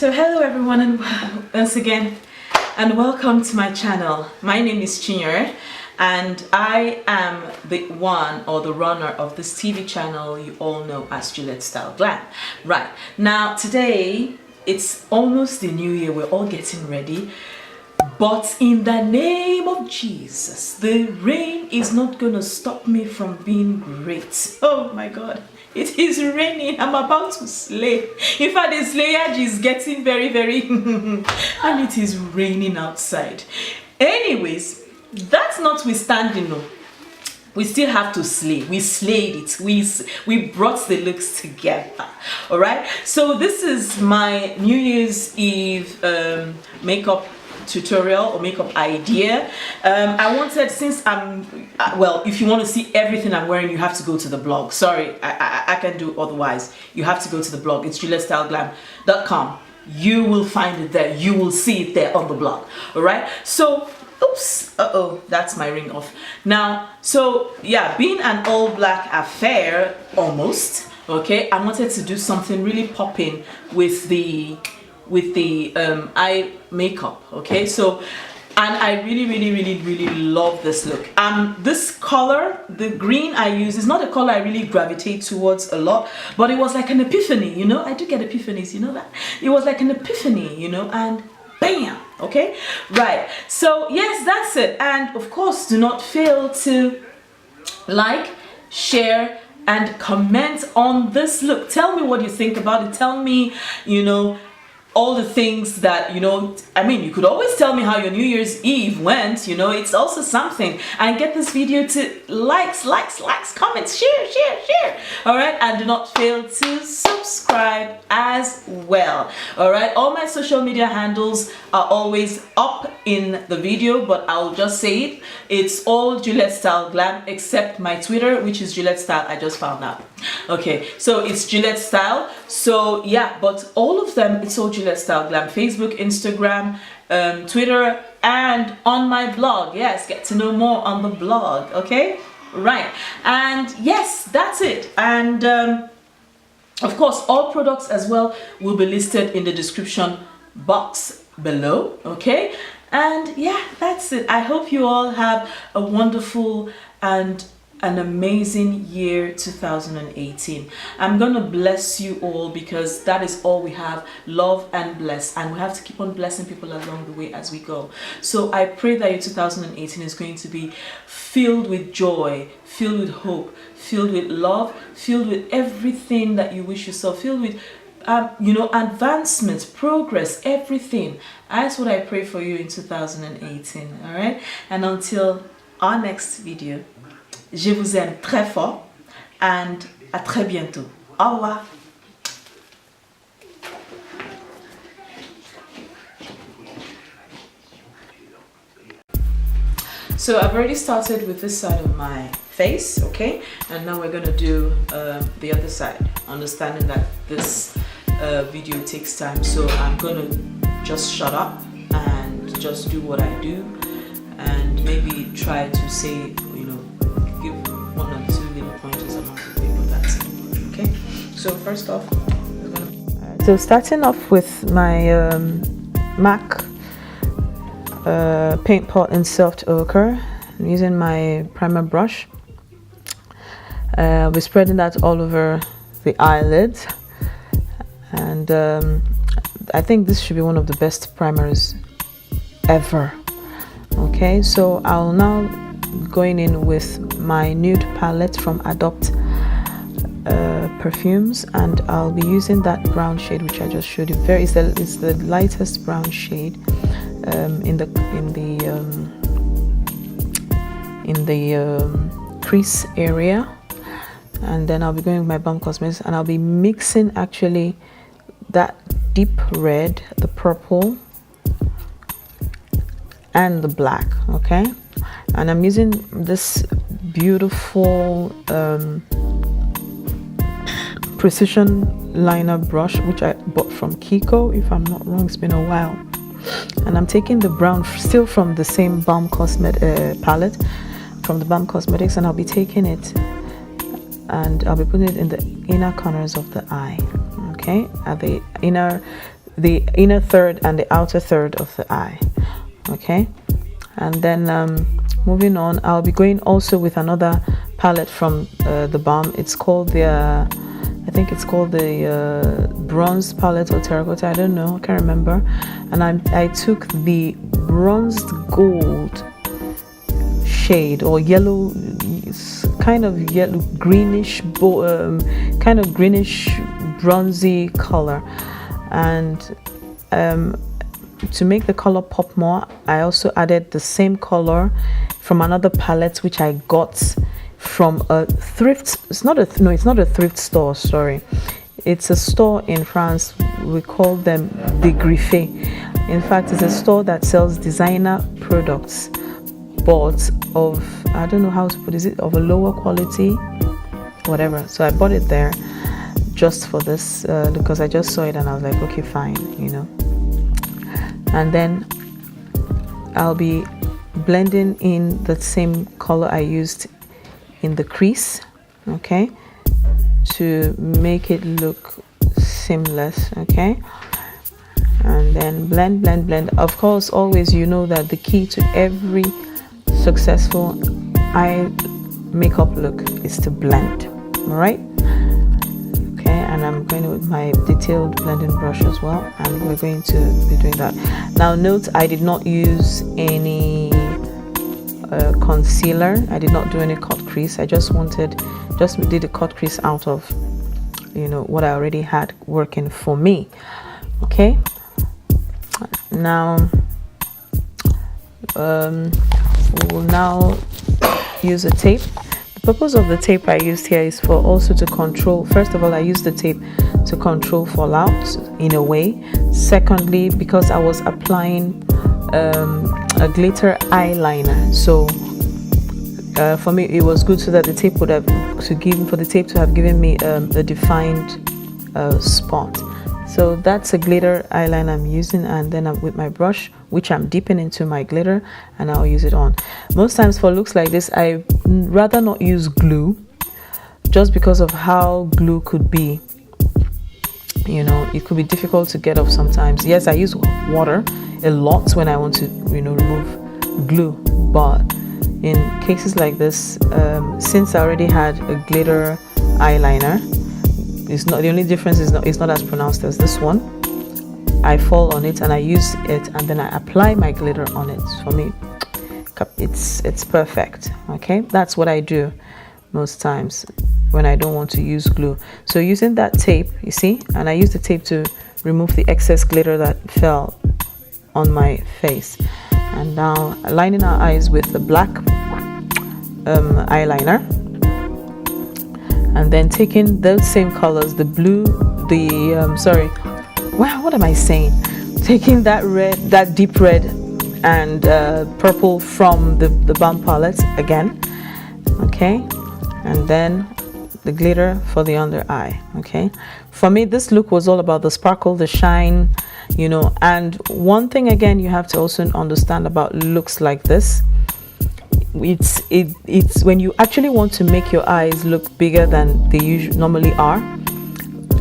So hello everyone, and once again, and welcome to my channel. My name is Chinyere, and I am the one or the runner of this TV channel you all know as Juliettsstyleglam. Right, now today it's almost the new year. We're all getting ready, but in the name of Jesus, the rain is not gonna stop me from being great. Oh my God, it is raining. I'm about to slay. In fact, the slayage is getting very and it is raining outside. Anyways, that's notwithstanding, no, we still have to slay. We slayed it. We brought the looks together. All right, so this is my New Year's Eve makeup tutorial or makeup idea. I wanted, since I'm well, if you want to see everything I'm wearing, you have to go to the blog. Sorry, I can do otherwise. You have to go to the blog. It's Juliettsstyleglam.com. You will find it there. You will see it there on the blog. All right, so oops, that's my ring off now. So yeah, being an all black affair almost, okay, I wanted to do something really popping with the eye makeup. Okay, so, and I really love this look. This color, the green I use, is not a color I really gravitate towards a lot, but it was like an epiphany, you know. I do get epiphanies, you know that. It was like an epiphany, you know, and bam. Okay, right, so yes, that's it. And of course, do not fail to like, share, and comment on this look. Tell me what you think about it. Tell me, you know, all the things that, you know, I mean, you could always tell me how your New Year's Eve went, you know, it's also something. And get this video to likes, comments, share. All right, and do not fail to subscribe as well. All right, all my social media handles are always up in the video, but I'll just say it. It's all Juliettsstyleglam except my Twitter, which is Juliettsstyle. I just found out. Okay, so it's Juliettsstyle. So yeah, but all of them, it's all Juliettsstyleglam. Facebook, Instagram, Twitter, and on my blog. Yes, get to know more on the blog. Okay, right, and yes, that's it. And of course, all products as well will be listed in the description box below. Okay, and yeah, that's it. I hope you all have a wonderful and an amazing year 2018. I'm gonna bless you all, because that is all we have. Love and bless, and we have to keep on blessing people along the way as we go. So I pray that your 2018 is going to be filled with joy, filled with hope, filled with love, filled with everything that you wish yourself, filled with you know, advancement, progress, everything. That's what I pray for you in 2018. All right, and until our next video, je vous aime très fort, and à très bientôt. Au revoir. So I've already started with this side of my face, okay, and now we're gonna do the other side, understanding that this video takes time. So I'm gonna just shut up and just do what I do, and maybe try to say, you know, give one or two little pointers along the way, but that's it. Okay, so first off, we're gonna... So starting off with my MAC paint pot in soft ochre, I'm using my primer brush. I'll be spreading that all over the eyelids, and I think this should be one of the best primers ever. Okay, so I'll now going in with my Nude palette from Adopt Parfums, and I'll be using that brown shade which I just showed you. It's the lightest brown shade in the crease area. And then I'll be going with my Balm Cosmetics, and I'll be mixing actually that deep red, the purple, and the black. Okay, and I'm using this beautiful precision liner brush which I bought from Kiko, if I'm not wrong. It's been a while. And I'm taking the brown still from the same Balm Cosmetic palette, from the Balm Cosmetics, and I'll be taking it and I'll be putting it in the inner corners of the eye. Okay, at the inner the inner third and the outer third of the eye. Okay, and then moving on, I'll be going also with another palette from the Balm. It's called the I think it's called the bronze palette or terracotta, I don't know, I can't remember. And I took the bronzed gold shade, or yellow, kind of yellow greenish kind of greenish bronzy color, and to make the color pop more, I also added the same color from another palette which I got from a thrift. It's not a thrift store, sorry, it's a store in France. We call them the Griffé. In fact, it's a store that sells designer products, but of, I don't know how to put it, of a lower quality, whatever. So I bought it there just for this because I just saw it and I was like, okay, fine, you know. And then I'll be blending in the same color I used in the crease, okay, to make it look seamless. Okay, and then blend. Of course, always, you know that the key to every successful eye makeup look is to blend. All right, okay, and I'm going with my detailed blending brush as well, and we're going to be doing that. Now note, I did not use any concealer. I did not do any cut crease. I just did a cut crease out of, you know, what I already had working for me. Okay, now we'll now use a tape. The purpose of the tape I used here is for also to control, first of all, I used the tape to control fallout in a way. Secondly, because I was applying a glitter eyeliner, so for me it was good so that the tape would have given me a defined spot. So that's a glitter eyeliner I'm using, and then I'm with my brush, which I'm dipping into my glitter, and I'll use it on. Most times for looks like this, I rather not use glue, just because of how glue could be. You know, it could be difficult to get off sometimes. Yes, I use water a lot when I want to, you know, remove glue, but in cases like this, since I already had a glitter eyeliner, it's not, the only difference is it's not as pronounced as this one. I fall on it and I use it, and then I apply my glitter on it. For me, it's perfect. Okay, that's what I do most times when I don't want to use glue. So using that tape, you see, and I use the tape to remove the excess glitter that fell on my face. And now lining our eyes with the black eyeliner, and then taking those same colors, the blue, what am I saying? Taking that red, that deep red and purple from the Balm palette again, okay, and then the glitter for the under eye. Okay, for me this look was all about the sparkle, the shine, you know. And one thing again you have to also understand about looks like this, it's when you actually want to make your eyes look bigger than they normally are,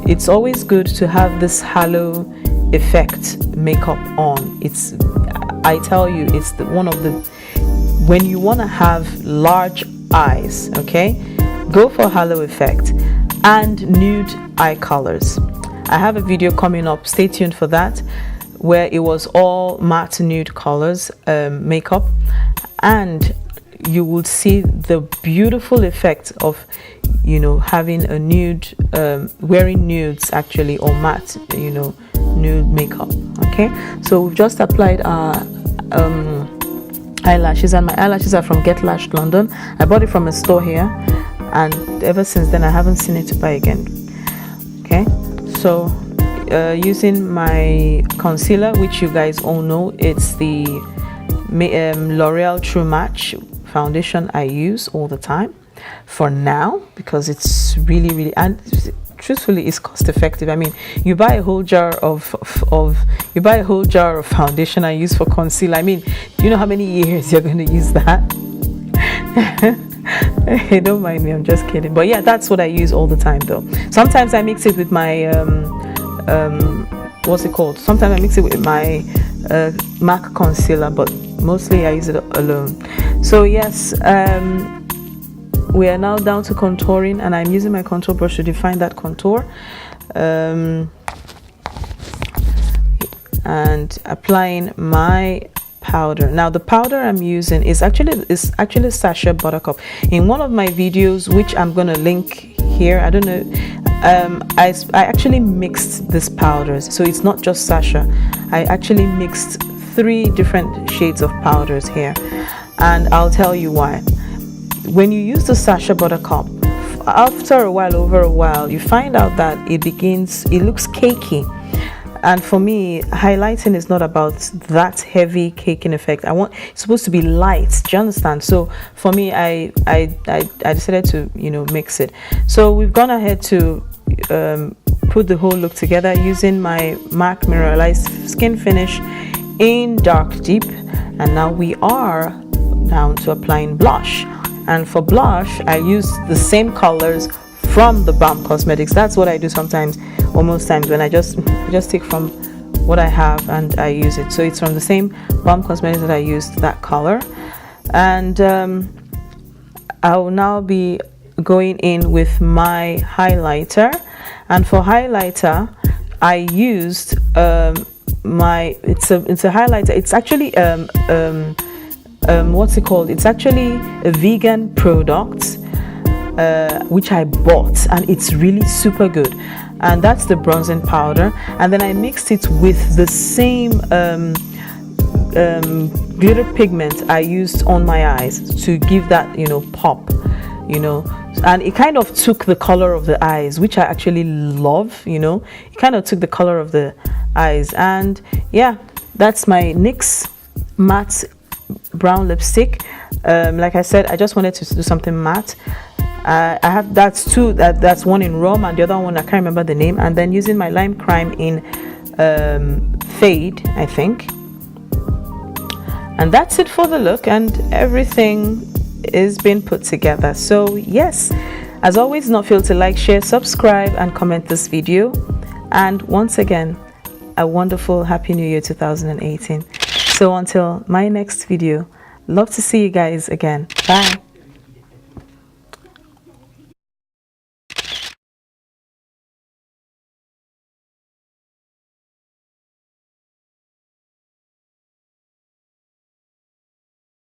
it's always good to have this halo effect makeup on. It's, I tell you, it's one of the, when you want to have large eyes, okay, go for halo effect and nude eye colors. I have a video coming up, stay tuned for that, where it was all matte nude colors makeup, and you will see the beautiful effect of, you know, having a nude, wearing nudes actually, or matte, you know, nude makeup. Okay, so we've just applied our eyelashes, and my eyelashes are from Get Lashed London. I bought it from a store here, and ever since then I haven't seen it to buy again. Okay, so using my concealer, which you guys all know, it's the L'Oreal True Match foundation I use all the time for now, because it's really, and truthfully it's cost effective. I mean, you buy a whole jar of foundation I use for concealer. I mean, do you know how many years you're going to use that? Hey, don't mind me, I'm just kidding. But yeah, that's what I use all the time though. Sometimes I mix it with my what's it called, sometimes I mix it with my MAC concealer, but mostly I use it alone. So yes, we are now down to contouring, and I'm using my contour brush to define that contour, and applying my powder. Now the powder I'm using is actually Sacha Buttercup. In one of my videos, which I'm gonna link here, I don't know, I actually mixed this powders, so it's not just Sacha. I actually mixed 3 different shades of powders here, and I'll tell you why. When you use the Sacha Buttercup, after a while, over a while, you find out that it looks cakey. And for me, highlighting is not about that heavy caking effect. It's supposed to be light. Do you understand? So for me, I decided to, you know, mix it. So we've gone ahead to put the whole look together using my MAC Mineralized Skin Finish in Dark Deep. And now we are down to applying blush. And for blush, I use the same colors from the Balm Cosmetics. That's what I do sometimes, or most times, when I just take from what I have and I use it. So it's from the same Balm Cosmetics that I used that color. And I will now be going in with my highlighter. And for highlighter, I used it's a highlighter. It's actually what's it called? It's actually a vegan product, which I bought, and it's really super good. And that's the bronzing powder. And then I mixed it with the same glitter pigment I used on my eyes to give that, you know, pop, you know. And it kind of took the color of the eyes, which I actually love, you know. It kind of took the color of the eyes. And yeah, that's my NYX matte brown lipstick. Like I said, I just wanted to do something matte. I have that's one in Rome, and the other one I can't remember the name. And then using my Limecrime in Fade, I think. And that's it for the look, and everything is being put together. So yes, as always, not fail to like, share, subscribe, and comment this video. And once again, a wonderful Happy New Year 2018. So until my next video, love to see you guys again. Bye.